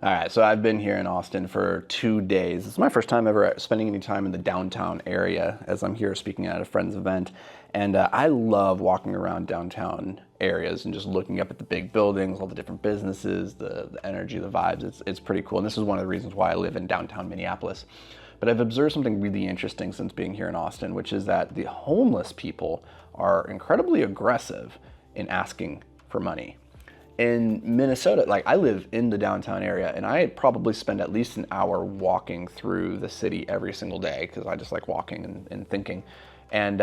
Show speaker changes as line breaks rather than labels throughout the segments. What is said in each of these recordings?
All right, so I've been here in Austin for 2 days. It's my first time ever spending any time in the downtown area, as I'm here speaking at a friend's event. And I love walking around downtown areas and just looking up at the big buildings, all the different businesses, the energy, the vibes. It's pretty cool. And this is one of the reasons why I live in downtown Minneapolis. But I've observed something really interesting since being here in Austin, which is that the homeless people are incredibly aggressive in asking for money. In Minnesota, like I live in the downtown area, and I probably spend at least an hour walking through the city every single day because I just like walking and thinking. And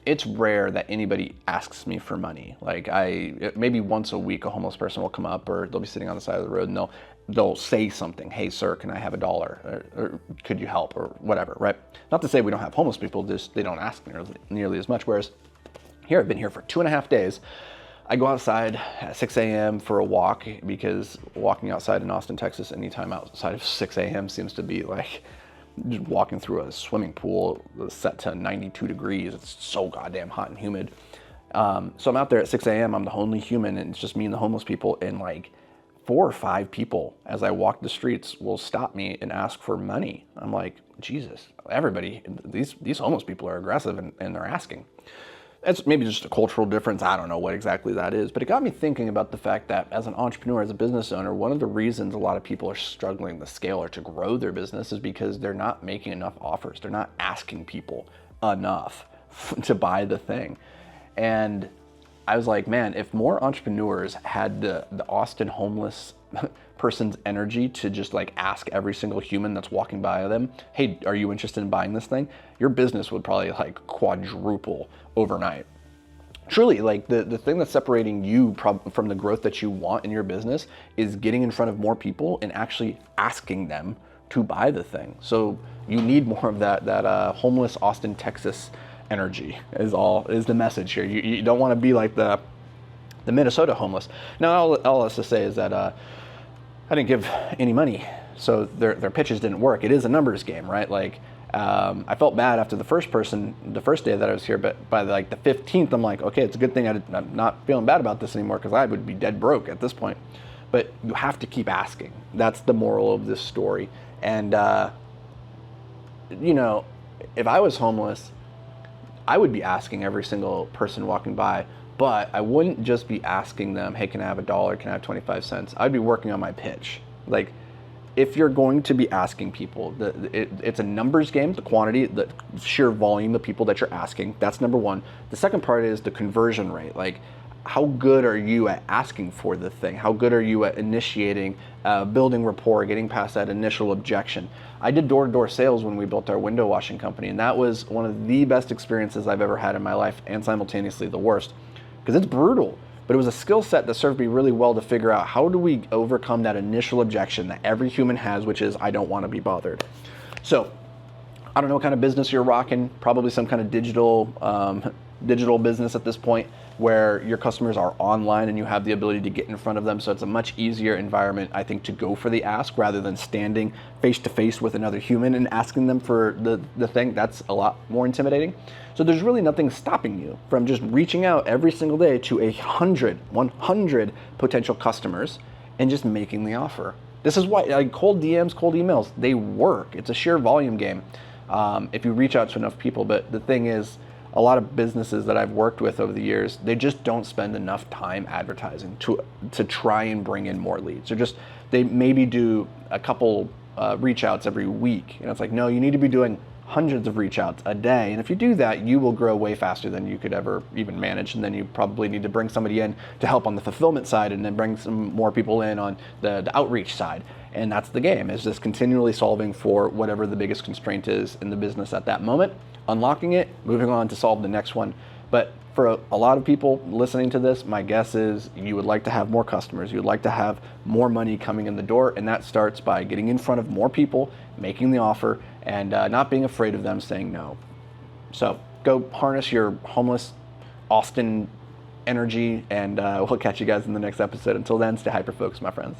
it's rare that anybody asks me for money. Like maybe once a week, a homeless person will come up, or they'll be sitting on the side of the road, and they'll say something. Hey, sir, can I have $1? Or could you help, or whatever, right? Not to say we don't have homeless people, just they don't ask nearly as much. Whereas here, I've been here for 2.5 days. I go outside at 6 a.m. for a walk because walking outside in Austin, Texas, anytime outside of 6 a.m. seems to be like just walking through a swimming pool set to 92 degrees. It's so goddamn hot and humid. So I'm out there at 6 a.m. I'm the only human, and it's just me and the homeless people. And like 4 or 5 people, as I walk the streets, will stop me and ask for money. I'm like, Jesus, everybody, these homeless people are aggressive and they're asking. It's maybe just a cultural difference. I don't know what exactly that is, but it got me thinking about the fact that as an entrepreneur, as a business owner, one of the reasons a lot of people are struggling to scale or to grow their business is because they're not making enough offers. They're not asking people enough to buy the thing. And I was like, man, if more entrepreneurs had the Austin homeless person's energy to just like ask every single human that's walking by them, hey, are you interested in buying this thing? Your business would probably like quadruple overnight. Truly, like the thing that's separating you from the growth that you want in your business is getting in front of more people and actually asking them to buy the thing. So you need more of that homeless Austin, Texas energy is the message here. You don't want to be like the Minnesota homeless. Now, all else to say is that I didn't give any money, so their pitches didn't work. It is a numbers game, right? Like I felt bad after the first day that I was here, but by like the 15th, I'm like, okay, it's a good thing I'm not feeling bad about this anymore because I would be dead broke at this point. But you have to keep asking. That's the moral of this story. And if I was homeless, I would be asking every single person walking by, but I wouldn't just be asking them, hey, can I have $1? Can I have 25 cents? I'd be working on my pitch. Like, if you're going to be asking people, it's a numbers game, the quantity, the sheer volume of people that you're asking. That's number one. The second part is the conversion rate. Like, how good are you at asking for the thing? How good are you at initiating, building rapport, getting past that initial objection? I did door-to-door sales when we built our window washing company, and that was one of the best experiences I've ever had in my life, and simultaneously the worst, because it's brutal. But it was a skill set that served me really well to figure out how do we overcome that initial objection that every human has, which is, I don't want to be bothered. So I don't know what kind of business you're rocking, probably some kind of digital business at this point where your customers are online and you have the ability to get in front of them. So it's a much easier environment, I think, to go for the ask rather than standing face to face with another human and asking them for the thing. That's a lot more intimidating. So there's really nothing stopping you from just reaching out every single day to 100 potential customers and just making the offer. This is why like cold DMs, cold emails, they work. It's a sheer volume game if you reach out to enough people. But the thing is, a lot of businesses that I've worked with over the years, they just don't spend enough time advertising to try and bring in more leads. They maybe do a couple reach outs every week. And it's like, no, you need to be doing hundreds of reach outs a day. And if you do that, you will grow way faster than you could ever even manage. And then you probably need to bring somebody in to help on the fulfillment side and then bring some more people in on the outreach side. And that's the game, is just continually solving for whatever the biggest constraint is in the business at that moment, unlocking it, moving on to solve the next one. But for a lot of people listening to this, my guess is you would like to have more customers. You would like to have more money coming in the door. And that starts by getting in front of more people, making the offer, and not being afraid of them saying no. So go harness your homeless Austin energy, and we'll catch you guys in the next episode. Until then, stay hyper focused, my friends.